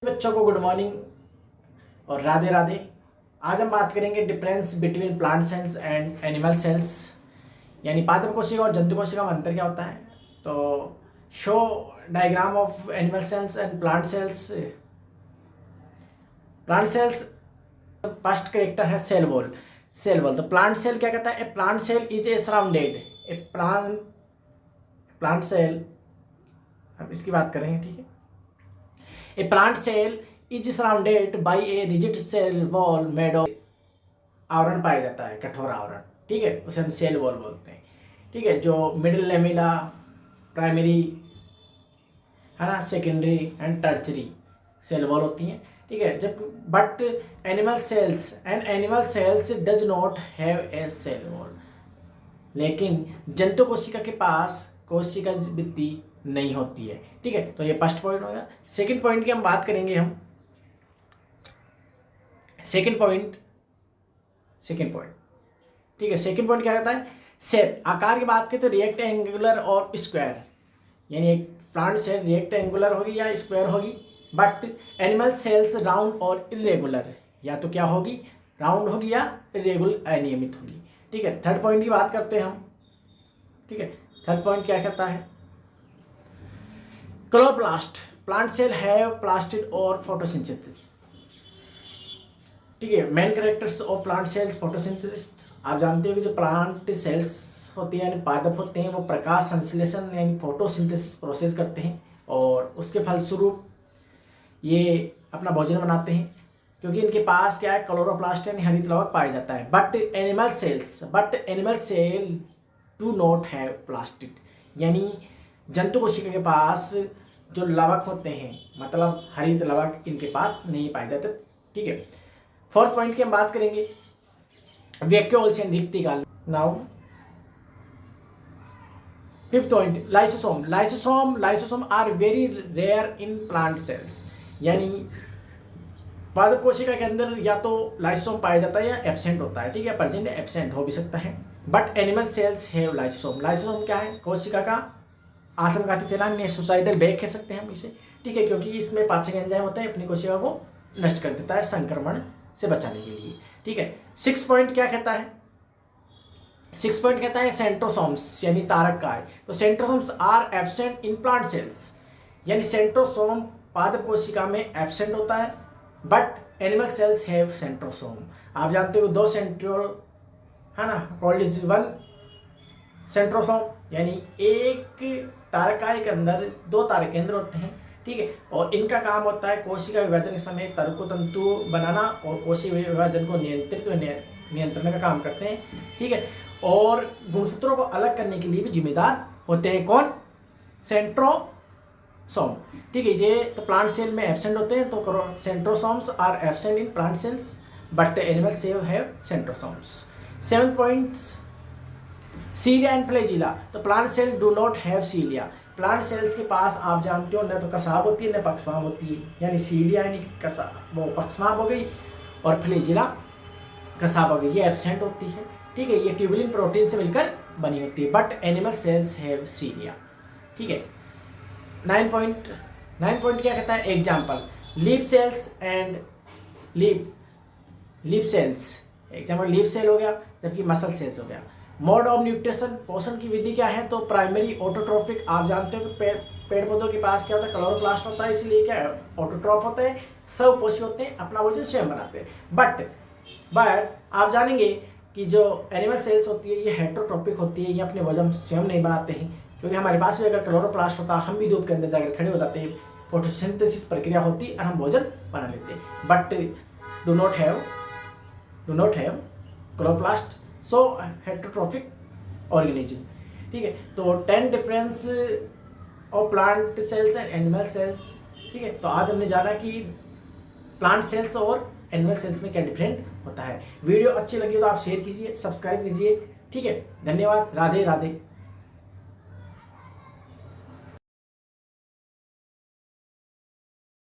बच्चों को good morning और राधे राधे। आज हम बात करेंगे difference between plant cells and animal cells, यानी पादप कोशिका और जंतु कोशिका में अंतर क्या होता है। तो show diagram of animal cells and plant cells. Plant cells first character है सेल वॉल। सेल वॉल तो प्लांट सेल क्या कहता है, a plant cell is a surrounded a plant cell, हम इसकी बात करेंगे, ठीक है। A plant cell is surrounded by a rigid cell wall made of, आवरण पाया जाता है, कठोर आवरण, ठीक है, उसे हम सेल वॉल बोलते हैं, ठीक है। जो मिडिल लेमिला, प्राइमरी है ना, secondary and tertiary cell wall होती हैं, ठीक है। जब but animal cells does not have a cell wall, लेकिन जंतु कोशिका के पास कोशिका भित्ति नहीं होती है, ठीक है। तो ये फर्स्ट पॉइंट होगा। सेकंड पॉइंट की हम बात करेंगे, हम सेकंड पॉइंट, ठीक है। सेकंड पॉइंट क्या कहता है, शेप, आकार की बात करें तो रेक्टेंगुलर और स्क्वायर, यानी एक प्लांट सेल रेक्टेंगुलर होगी या स्क्वायर होगी, बट एनिमल सेल्स राउंड और इरेगुलर, या तो क्या होगी, राउंड होगी या इरेगुलर अनियमित होगी, ठीक है। थर्ड पॉइंट की बात करते हैं हम, ठीक है। थर्ड पॉइंट क्या कहता है, chloroplast, plant cell have plastid और फोटोसिंथेसिस, ठीक है। Main characters of plant cells, photosynthesis. आप जानते हो कि जो प्लांट सेल्स होती हैं यानी पादप होते हैं, वो प्रकाश संश्लेषण यानी फोटोसिंथेसिस प्रोसेस करते हैं और उसके फलस्वरूप ये अपना भोजन बनाते हैं, क्योंकि इनके पास क्या है, क्लोरोप्लास्ट यानी हरित लवक पाया जाता है। But animal cell do not have plastid, यानी जंतु कोशिका के पास जो लवक होते हैं, मतलब हरित लवक, इनके पास नहीं पाए जाते, ठीक है। फोर्थ पॉइंट की हम बात करेंगे, वैक्यूल्स एंड रिक्तिकाल। Now fifth point, lysosome are very rare in plant cells, यानी पादप कोशिका के अंदर या तो लाइसोसोम पाया जाता है या एब्सेंट होता है, ठीक है, प्रेजेंट या एब्सेंट हो भी सकता है। But animal cells have lysosome. Lysosome क्या है, कोशिका का आत्मघाती थैलान, सुसाइडल बैग कह सकते हैं हम इसे, ठीक है, क्योंकि इसमें पाचक एंजाइम होता है, अपनी कोशिका को नष्ट कर देता है संक्रमण से बचाने के लिए, ठीक है। सिक्स पॉइंट क्या कहता है, सेंट्रोसोम्स, यानी तारक काय। तो centrosomes are absent in plant cells, यानी सेंट्रोसोम पादप कोशिका में एब्सेंट होता है, but animal cells have centrosome. आप जानते हो दो सेंट्रियोल है ना, कॉल्ड इज वन सेंट्रोसोम, यानी एक तारकाय के अंदर दो तारक केंद्र होते हैं, ठीक है, और इनका काम होता है कोशिका विभाजन के समय तर्कोतंतु बनाना और कोशिका विभाजन को नियंत्रण का काम करते हैं, ठीक है, और गुणसूत्रों को अलग करने के लिए भी जिम्मेदार होते हैं। कौन, सेंट्रोसोम, ठीक है। ये तो प्लांट सेल में एब्सेंट होते हैं, तो centrosomes are absent in plant cells but animal cell have centrosomes. Seven points, cilia and flagella. तो plant cell do not have cilia. Plant cells के पास आप जानते हो न तो कसाब होती है न पक्षवाम होती है, यानी सीलिया यानी वो पक्षवाम हो गई और फ्लैजिला कसाब हो गई, ये एब्सेंट होती है, ठीक है। ये ट्यूबुलिन प्रोटीन से मिलकर बनी होती है, but animal cells have cilia, ठीक है। नाइन पॉइंट क्या कहता है, example, leaf cells and leaf cells, example leaf cell हो गया, जबकि मसल सेल्स हो गया। मोड ऑफ न्यूट्रिशन, पोषण की विधि क्या है, तो प्राइमरी ऑटोट्रोफिक। आप जानते हो कि पेड़ पौधों के पास क्या होता है, क्लोरोप्लास्ट होता है, इसलिए क्या है, ऑटोट्रॉफ होते हैं, सब पोषी होते हैं, अपना भोजन स्वयं बनाते हैं। बट आप जानेंगे कि जो एनिमल सेल्स होती है ये हेटरोट्रोपिक होती है, ये अपने भोजन स्वयं नहीं बनाते हैं, क्योंकि हमारे पास भी अगर क्लोरोप्लास्ट होता हम भी धूप के अंदर जाकर खड़े हो जाते हैं, फोटोसिंथेसिस प्रक्रिया होती और हम भोजन बना लेते हैं, but do not have chloroplast, so heterotrophic organism, ठीक है। तो 10 difference of plant sales and animal cells, ठीक है। तो आज हमने जाना कि प्लांट सेल्स और एनिमल सेल्स में क्या डिफरेंट होता है। वीडियो अच्छी लगी तो आप शेयर कीजिए, सब्सक्राइब कीजिए, ठीक है। धन्यवाद, राधे राधे।